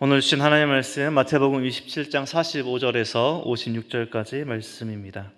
오늘 주신 하나님의 말씀 마태복음 27장 45절에서 56절까지 말씀입니다.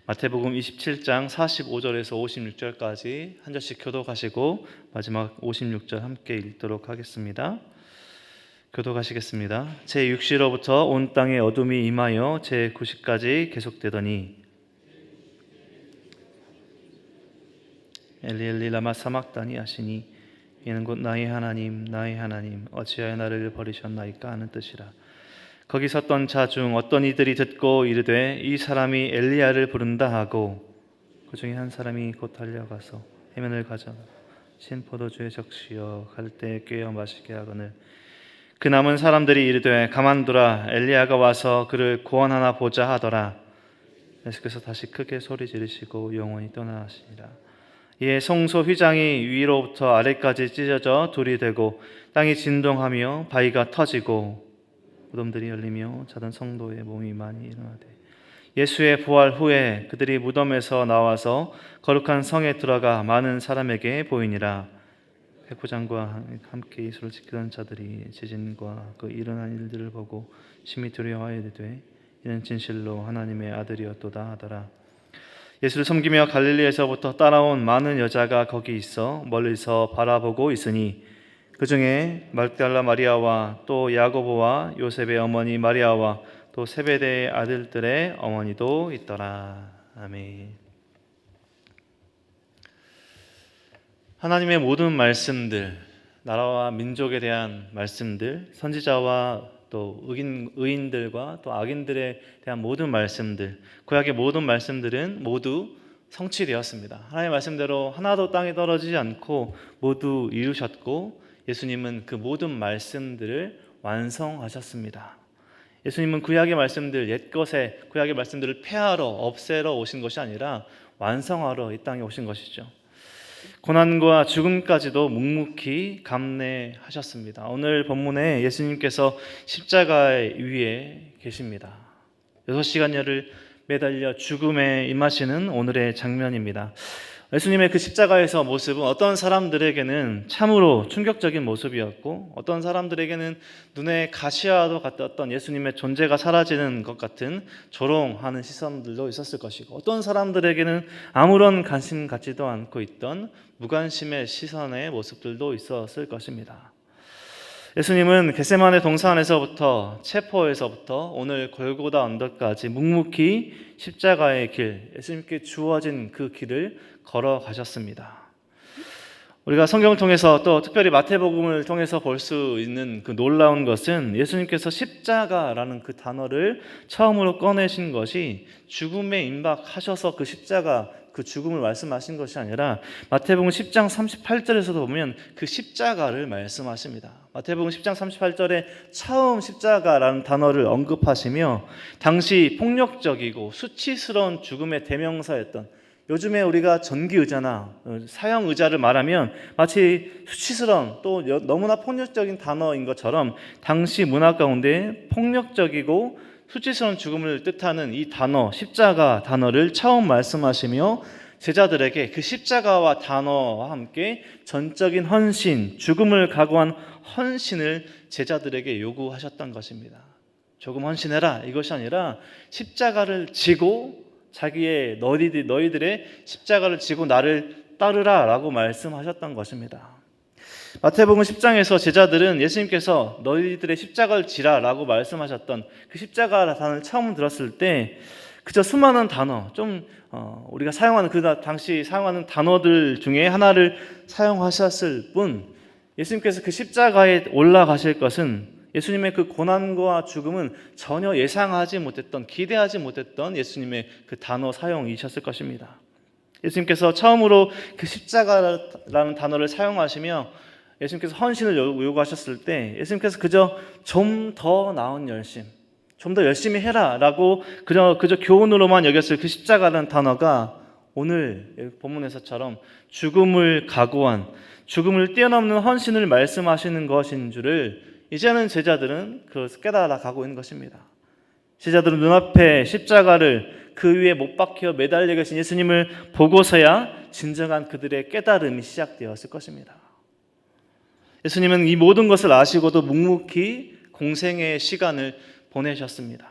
마태복음 27장 45절에서 56절까지 한 절씩 교독하시고 마지막 56절 함께 읽도록 하겠습니다. 교독하시겠습니다. 제6시로부터 온 땅에 어둠이 임하여 제9시까지 계속되더니 엘리 엘리 라마 사막다니 하시니 이는 곧 나의 하나님 어찌하여 나를 버리셨나이까 하는 뜻이라. 거기 섰던 자 중 어떤 이들이 듣고 이르되 이 사람이 엘리야를 부른다 하고 그 중에 한 사람이 곧 달려가서 해면을 가져다 신 포도주에 적시어 갈대에 꿰어 마시게 하거늘 그 남은 사람들이 이르되 가만두라 엘리야가 와서 그를 구원하나 보자 하더라. 예수께서 다시 크게 소리 지르시고 영원히 떠나시니라. 이에 성소 휘장이 위로부터 아래까지 찢어져 둘이 되고 땅이 진동하며 바위가 터지고 무덤들이 열리며 자던 성도의 몸이 많이 일어나되 예수의 부활 후에 그들이 무덤에서 나와서 거룩한 성에 들어가 많은 사람에게 보이니라. 백부장과 함께 예수를 지키던 자들이 지진과 그 일어난 일들을 보고 심히 두려워하여 이르되 이는 진실로 하나님의 아들이었도다 하더라. 예수를 섬기며 갈릴리에서부터 따라온 많은 여자가 거기 있어 멀리서 바라보고 있으니 그 중에 막달라 마리아와 또 야고보와 요셉의 어머니 마리아와 또 세베대의 아들들의 어머니도 있더라. 아멘. 하나님의 모든 말씀들, 나라와 민족에 대한 말씀들, 선지자와 또 의인들과 또 악인들에 대한 모든 말씀들, 구약의 모든 말씀들은 모두 성취되었습니다. 하나님의 말씀대로 하나도 땅에 떨어지지 않고 모두 이루셨고 예수님은 그 모든 말씀들을 완성하셨습니다. 예수님은 구약의 말씀들, 옛것의 구약의 말씀들을 폐하러 없애러 오신 것이 아니라 완성하러 이 땅에 오신 것이죠. 고난과 죽음까지도 묵묵히 감내하셨습니다. 오늘 본문에 예수님께서 십자가 위에 계십니다. 6시간여를 매달려 죽음에 임하시는 오늘의 장면입니다. 예수님의 그 십자가에서 모습은 어떤 사람들에게는 참으로 충격적인 모습이었고 어떤 사람들에게는 눈에 가시와도 같았던 예수님의 존재가 사라지는 것 같은 조롱하는 시선들도 있었을 것이고 어떤 사람들에게는 아무런 관심 갖지도 않고 있던 무관심의 시선의 모습들도 있었을 것입니다. 예수님은 겟세마네 동산에서부터 체포에서부터 오늘 골고다 언덕까지 묵묵히 십자가의 길, 예수님께 주어진 그 길을 걸어가셨습니다. 우리가 성경을 통해서 또 특별히 마태복음을 통해서 볼 수 있는 그 놀라운 것은 예수님께서 십자가라는 그 단어를 처음으로 꺼내신 것이 죽음에 임박하셔서 그 십자가 그 죽음을 말씀하신 것이 아니라 마태복음 10장 38절에서도 보면 그 십자가를 말씀하십니다. 마태복음 10장 38절에 처음 십자가라는 단어를 언급하시며 당시 폭력적이고 수치스러운 죽음의 대명사였던 요즘에 우리가 전기의자나 사형의자를 말하면 마치 수치스러운 또 너무나 폭력적인 단어인 것처럼 당시 문화 가운데 폭력적이고 수치스러운 죽음을 뜻하는 이 단어, 십자가 단어를 처음 말씀하시며 제자들에게 그 십자가와 단어와 함께 전적인 헌신, 죽음을 각오한 헌신을 제자들에게 요구하셨던 것입니다. 조금 헌신해라 이것이 아니라 십자가를 지고 자기의 너희들의 십자가를 지고 나를 따르라 라고 말씀하셨던 것입니다. 마태복음 10장에서 제자들은 예수님께서 너희들의 십자가를 지라 라고 말씀하셨던 그 십자가 단어를 처음 들었을 때 그저 수많은 단어, 우리가 사용하는 그 당시 사용하는 단어들 중에 하나를 사용하셨을 뿐 예수님께서 그 십자가에 올라가실 것은 예수님의 그 고난과 죽음은 전혀 예상하지 못했던, 기대하지 못했던 예수님의 그 단어 사용이셨을 것입니다. 예수님께서 처음으로 그 십자가라는 단어를 사용하시며 예수님께서 헌신을 요구하셨을 때 예수님께서 그저 좀 더 나은 열심, 좀 더 열심히 해라 라고 그저 교훈으로만 여겼을 그 십자가라는 단어가 오늘 본문에서처럼 죽음을 각오한, 죽음을 뛰어넘는 헌신을 말씀하시는 것인 줄을 이제는 제자들은 깨달아 가고 있는 것입니다. 제자들은 눈앞에 십자가를 그 위에 못 박혀 매달려 계신 예수님을 보고서야 진정한 그들의 깨달음이 시작되었을 것입니다. 예수님은 이 모든 것을 아시고도 묵묵히 공생의 시간을 보내셨습니다.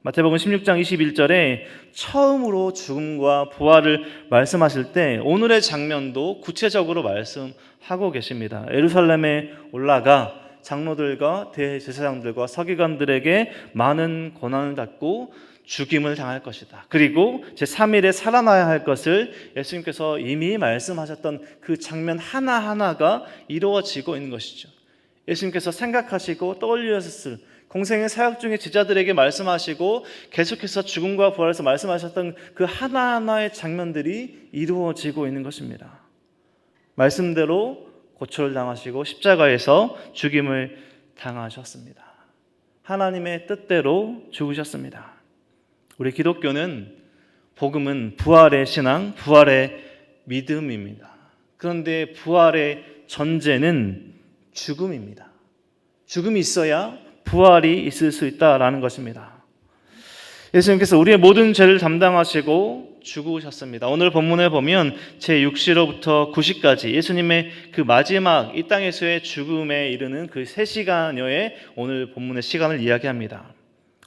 마태복음 16장 21절에 처음으로 죽음과 부활을 말씀하실 때 오늘의 장면도 구체적으로 말씀하고 계십니다. 예루살렘에 올라가 장로들과 대제사장들과 서기관들에게 많은 고난을 받고 죽임을 당할 것이다. 그리고 제3일에 살아나야 할 것을 예수님께서 이미 말씀하셨던 그 장면 하나하나가 이루어지고 있는 것이죠. 예수님께서 생각하시고 떠올리셨을 공생의 사역 중에 제자들에게 말씀하시고 계속해서 죽음과 부활에서 말씀하셨던 그 하나하나의 장면들이 이루어지고 있는 것입니다. 말씀대로 고초를 당하시고 십자가에서 죽임을 당하셨습니다. 하나님의 뜻대로 죽으셨습니다. 우리 기독교는 복음은 부활의 신앙, 부활의 믿음입니다. 그런데 부활의 전제는 죽음입니다. 죽음이 있어야 부활이 있을 수 있다라는 것입니다. 예수님께서 우리의 모든 죄를 담당하시고 죽으셨습니다. 오늘 본문에 보면 제6시로부터 9시까지 예수님의 그 마지막 이 땅에서의 죽음에 이르는 그 3시간여의 오늘 본문의 시간을 이야기합니다.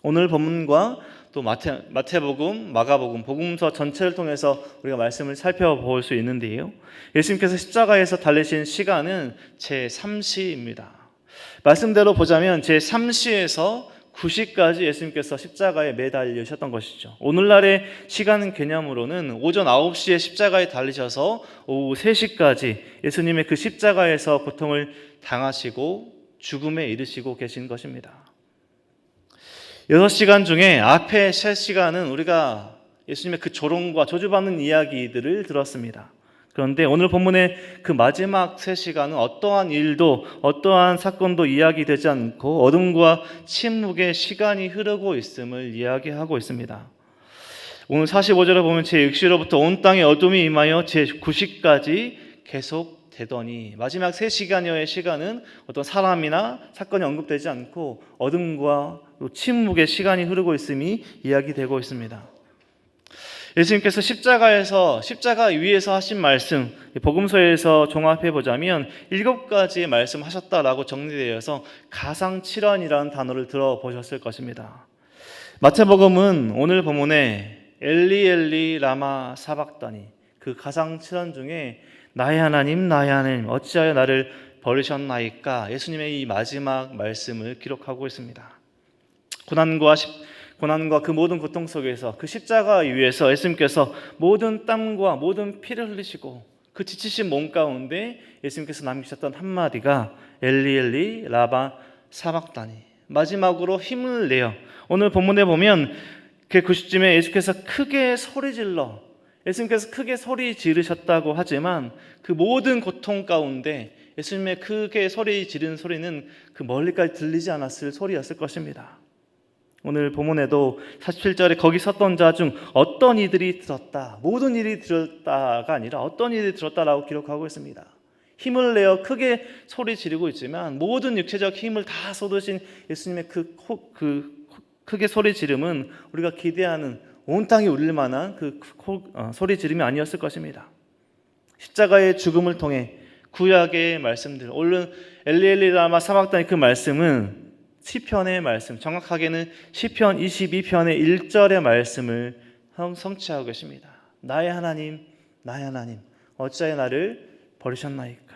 오늘 본문과 또 마태복음, 마가복음, 복음서 전체를 통해서 우리가 말씀을 살펴볼 수 있는데요. 예수님께서 십자가에서 달리신 시간은 제3시입니다. 말씀대로 보자면 제3시에서 9시까지 예수님께서 십자가에 매달리셨던 것이죠. 오늘날의 시간 개념으로는 오전 9시에 십자가에 달리셔서 오후 3시까지 예수님의 그 십자가에서 고통을 당하시고 죽음에 이르시고 계신 것입니다. 6시간 중에 앞에 3시간은 우리가 예수님의 그 조롱과 저주받는 이야기들을 들었습니다. 그런데 오늘 본문의 그 마지막 3시간은 어떠한 일도 어떠한 사건도 이야기되지 않고 어둠과 침묵의 시간이 흐르고 있음을 이야기하고 있습니다. 오늘 45절에 보면 제6시로부터 온 땅에 어둠이 임하여 제9시까지 계속 되더니 마지막 3시간여의 시간은 어떤 사람이나 사건이 언급되지 않고 어둠과 침묵의 시간이 흐르고 있음이 이야기되고 있습니다. 예수님께서 십자가 위에서 하신 말씀, 복음서에서 종합해 보자면 7가지의 말씀하셨다라고 정리되어서 가상칠언이라는 단어를 들어보셨을 것입니다. 마태복음은 오늘 본문에 엘리 엘리 라마 사박다니 그 가상칠언 중에 나의 하나님 어찌하여 나를 버리셨나이까 예수님의 이 마지막 말씀을 기록하고 있습니다. 고난과 그 모든 고통 속에서 그 십자가 위에서 예수님께서 모든 땀과 모든 피를 흘리시고 그 지치신 몸 가운데 예수님께서 남기셨던 한마디가 엘리 엘리 라마 사박다니, 마지막으로 힘을 내어 오늘 본문에 보면 그 9시쯤에 예수님께서 크게 소리 지르셨다고 하지만 그 모든 고통 가운데 예수님의 크게 소리 지른 소리는 그 멀리까지 들리지 않았을 소리였을 것입니다. 오늘 본문에도 47절에 거기 섰던 자 중 어떤 이들이 들었다, 모든 일이 들었다가 아니라 어떤 이들이 들었다라고 기록하고 있습니다. 힘을 내어 크게 소리 지르고 있지만 모든 육체적 힘을 다 쏟으신 예수님의 그 크게 소리 지름은 우리가 기대하는 온 땅이 울릴 만한 그 소리 지름이 아니었을 것입니다. 십자가의 죽음을 통해 구약의 말씀들, 오늘 엘리 엘리 라마 사박다니 그 말씀은 시편의 말씀, 정확하게는 시편 22편의 1절의 말씀을 성취하고 계십니다. 나의 하나님 어찌하여 나를 버리셨나이까.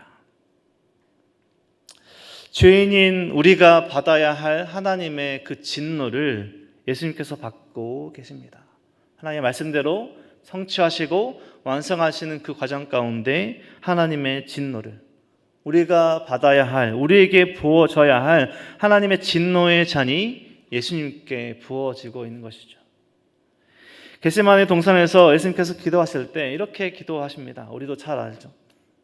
죄인인 우리가 받아야 할 하나님의 그 진노를 예수님께서 받고 계십니다. 하나님의 말씀대로 성취하시고 완성하시는 그 과정 가운데 하나님의 진노를 우리가 받아야 할, 우리에게 부어져야 할 하나님의 진노의 잔이 예수님께 부어지고 있는 것이죠. 겟세마네 동산에서 예수님께서 기도하실 때 이렇게 기도하십니다. 우리도 잘 알죠.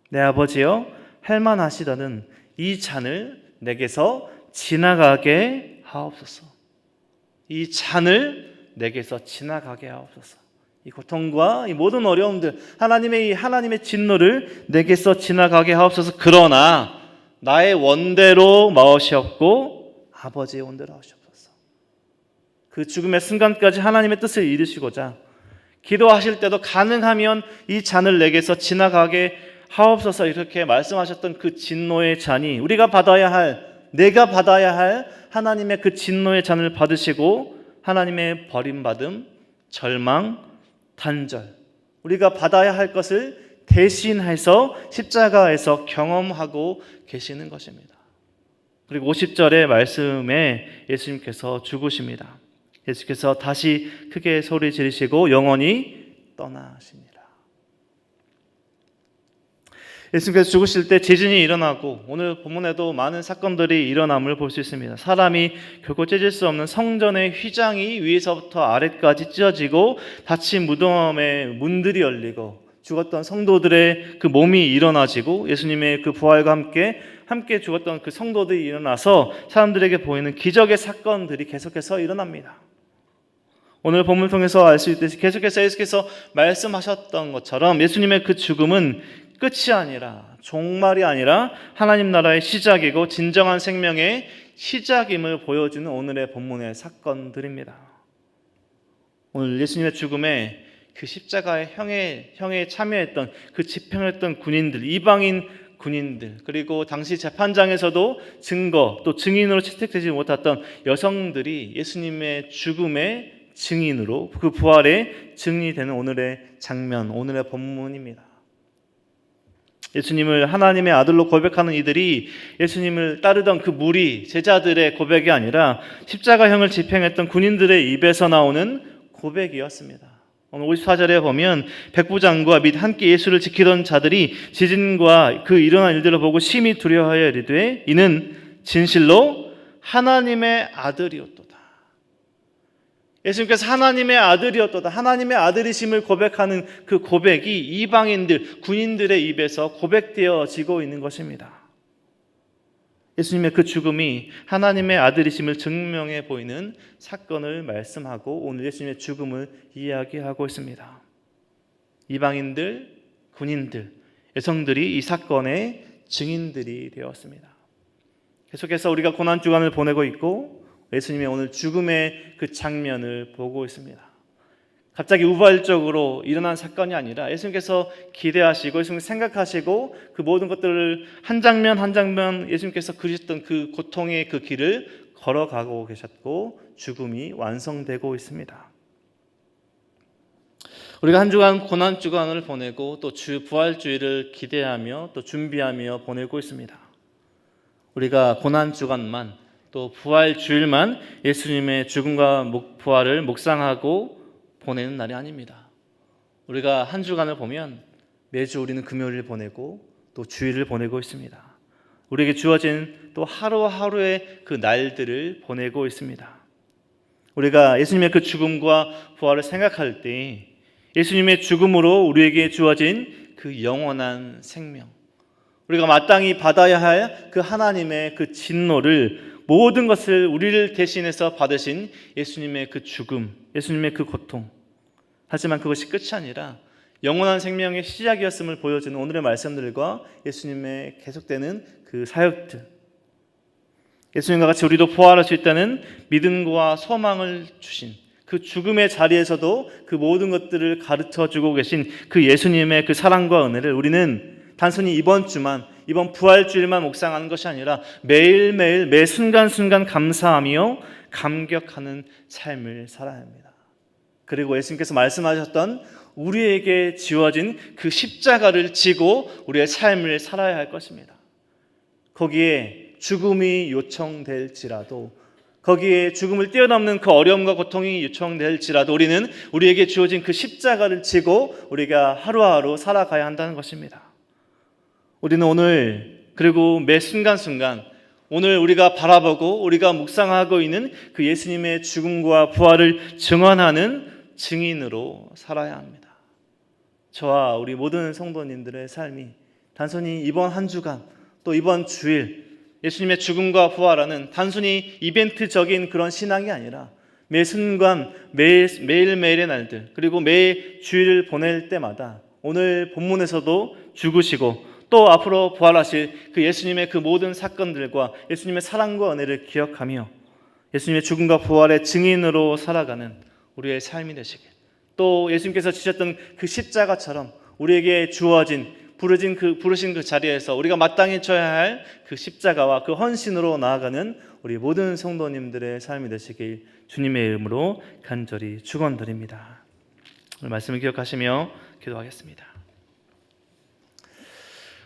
내 아버지여, 할만하시다는 이 잔을 내게서 지나가게 하옵소서. 이 잔을 내게서 지나가게 하옵소서. 이 고통과 이 모든 어려움들, 하나님의 진노를 내게서 지나가게 하옵소서. 그러나 나의 원대로 마오시옵고 아버지의 원대로 하시옵소서. 그 죽음의 순간까지 하나님의 뜻을 이루시고자 기도하실 때도 가능하면 이 잔을 내게서 지나가게 하옵소서 이렇게 말씀하셨던 그 진노의 잔이 우리가 받아야 할, 내가 받아야 할 하나님의 그 진노의 잔을 받으시고 하나님의 버림받음, 절망, 단절, 우리가 받아야 할 것을 대신해서 십자가에서 경험하고 계시는 것입니다. 그리고 50절의 말씀에 예수님께서 죽으십니다. 예수께서 다시 크게 소리 지르시고 영원히 떠나십니다. 예수님께서 죽으실 때 지진이 일어나고 오늘 본문에도 많은 사건들이 일어남을 볼 수 있습니다. 사람이 결코 찢을 수 없는 성전의 휘장이 위에서부터 아래까지 찢어지고 닫힌 무덤의 문들이 열리고 죽었던 성도들의 그 몸이 일어나지고 예수님의 그 부활과 함께 죽었던 그 성도들이 일어나서 사람들에게 보이는 기적의 사건들이 계속해서 일어납니다. 오늘 본문을 통해서 알 수 있듯이 계속해서 예수께서 말씀하셨던 것처럼 예수님의 그 죽음은 끝이 아니라, 종말이 아니라 하나님 나라의 시작이고 진정한 생명의 시작임을 보여주는 오늘의 본문의 사건들입니다. 오늘 예수님의 죽음에 그 십자가의 형에 참여했던 그 집행했던 군인들, 이방인 군인들, 그리고 당시 재판장에서도 증거 또 증인으로 채택되지 못했던 여성들이 예수님의 죽음의 증인으로 그 부활의 증인이 되는 오늘의 장면, 오늘의 본문입니다. 예수님을 하나님의 아들로 고백하는 이들이 예수님을 따르던 그 무리, 제자들의 고백이 아니라 십자가형을 집행했던 군인들의 입에서 나오는 고백이었습니다. 오늘 54절에 보면 백부장과 및 함께 예수를 지키던 자들이 지진과 그 일어난 일들을 보고 심히 두려워하여 이르되 이는 진실로 하나님의 아들이었도다. 예수님께서 하나님의 아들이었도다, 하나님의 아들이심을 고백하는 그 고백이 이방인들, 군인들의 입에서 고백되어지고 있는 것입니다. 예수님의 그 죽음이 하나님의 아들이심을 증명해 보이는 사건을 말씀하고 오늘 예수님의 죽음을 이야기하고 있습니다. 이방인들, 군인들, 여성들이 이 사건의 증인들이 되었습니다. 계속해서 우리가 고난주간을 보내고 있고 예수님의 오늘 죽음의 그 장면을 보고 있습니다. 갑자기 우발적으로 일어난 사건이 아니라 예수님께서 기대하시고 예수님 생각하시고 그 모든 것들을 한 장면 한 장면 예수님께서 그리셨던 그 고통의 그 길을 걸어가고 계셨고 죽음이 완성되고 있습니다. 우리가 한 주간 고난주간을 보내고 또 부활주일을 기대하며 또 준비하며 보내고 있습니다. 우리가 고난주간만 또 부활주일만 예수님의 죽음과 부활을 묵상하고 보내는 날이 아닙니다. 우리가 한 주간을 보면 매주 우리는 금요일을 보내고 또 주일을 보내고 있습니다. 우리에게 주어진 또 하루하루의 그 날들을 보내고 있습니다. 우리가 예수님의 그 죽음과 부활을 생각할 때 예수님의 죽음으로 우리에게 주어진 그 영원한 생명, 우리가 마땅히 받아야 할 그 하나님의 그 진노를 모든 것을 우리를 대신해서 받으신 예수님의 그 죽음, 예수님의 그 고통, 하지만 그것이 끝이 아니라 영원한 생명의 시작이었음을 보여주는 오늘의 말씀들과 예수님의 계속되는 그 사역들, 예수님과 같이 우리도 부활할 수 있다는 믿음과 소망을 주신 그 죽음의 자리에서도 그 모든 것들을 가르쳐주고 계신 그 예수님의 그 사랑과 은혜를 우리는 단순히 이번 주만, 이번 부활주일만 묵상하는 것이 아니라 매일매일 매 순간순간 감사하며 감격하는 삶을 살아야 합니다. 그리고 예수님께서 말씀하셨던 우리에게 지워진 그 십자가를 지고 우리의 삶을 살아야 할 것입니다. 거기에 죽음이 요청될지라도, 거기에 죽음을 뛰어넘는 그 어려움과 고통이 요청될지라도 우리는 우리에게 주어진 그 십자가를 지고 우리가 하루하루 살아가야 한다는 것입니다. 우리는 오늘 그리고 매 순간순간 오늘 우리가 바라보고 우리가 묵상하고 있는 그 예수님의 죽음과 부활을 증언하는 증인으로 살아야 합니다. 저와 우리 모든 성도님들의 삶이 단순히 이번 한 주간 또 이번 주일 예수님의 죽음과 부활하는 단순히 이벤트적인 그런 신앙이 아니라 매 순간 매일매일의 날들 그리고 매 주일을 보낼 때마다 오늘 본문에서도 죽으시고 또 앞으로 부활하실 그 예수님의 그 모든 사건들과 예수님의 사랑과 은혜를 기억하며 예수님의 죽음과 부활의 증인으로 살아가는 우리의 삶이 되시길, 또 예수님께서 지셨던 그 십자가처럼 우리에게 주어진 부르신 그 자리에서 우리가 마땅히 져야 할 그 십자가와 그 헌신으로 나아가는 우리 모든 성도님들의 삶이 되시길 주님의 이름으로 간절히 축원드립니다. 오늘 말씀을 기억하시며 기도하겠습니다.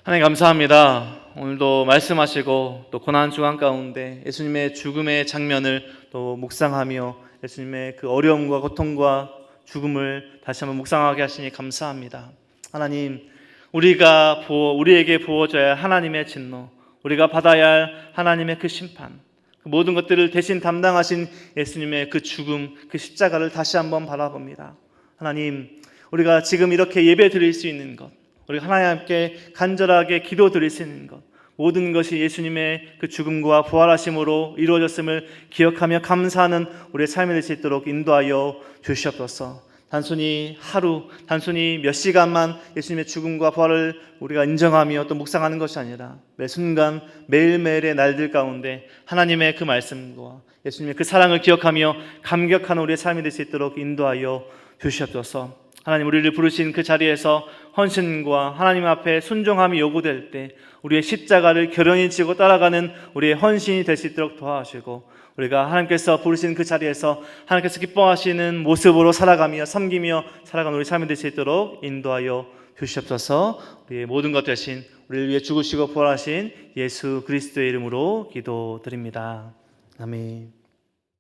하나님 감사합니다. 오늘도 말씀하시고 또 고난 중한 가운데 예수님의 죽음의 장면을 또 묵상하며 예수님의 그 어려움과 고통과 죽음을 다시 한번 묵상하게 하시니 감사합니다. 하나님, 우리에게 부어져야 할 하나님의 진노, 우리가 받아야 할 하나님의 그 심판, 그 모든 것들을 대신 담당하신 예수님의 그 죽음, 그 십자가를 다시 한번 바라봅니다. 하나님, 우리가 지금 이렇게 예배 드릴 수 있는 것, 우리가 하나님께 간절하게 기도 드릴 수 있는 것, 모든 것이 예수님의 그 죽음과 부활하심으로 이루어졌음을 기억하며 감사하는 우리의 삶이 될 수 있도록 인도하여 주시옵소서. 단순히 하루, 단순히 몇 시간만 예수님의 죽음과 부활을 우리가 인정하며 또 묵상하는 것이 아니라 매 순간 매일매일의 날들 가운데 하나님의 그 말씀과 예수님의 그 사랑을 기억하며 감격하는 우리의 삶이 될 수 있도록 인도하여 주시옵소서. 하나님, 우리를 부르신 그 자리에서 헌신과 하나님 앞에 순종함이 요구될 때 우리의 십자가를 결연히 지고 따라가는 우리의 헌신이 될 수 있도록 도와주시고, 우리가 하나님께서 부르신 그 자리에서 하나님께서 기뻐하시는 모습으로 살아가며 섬기며 살아가는 우리 삶이 될 수 있도록 인도하여 주시옵소서. 우리의 모든 것 대신 우리를 위해 죽으시고 부활하신 예수 그리스도의 이름으로 기도드립니다. 아멘.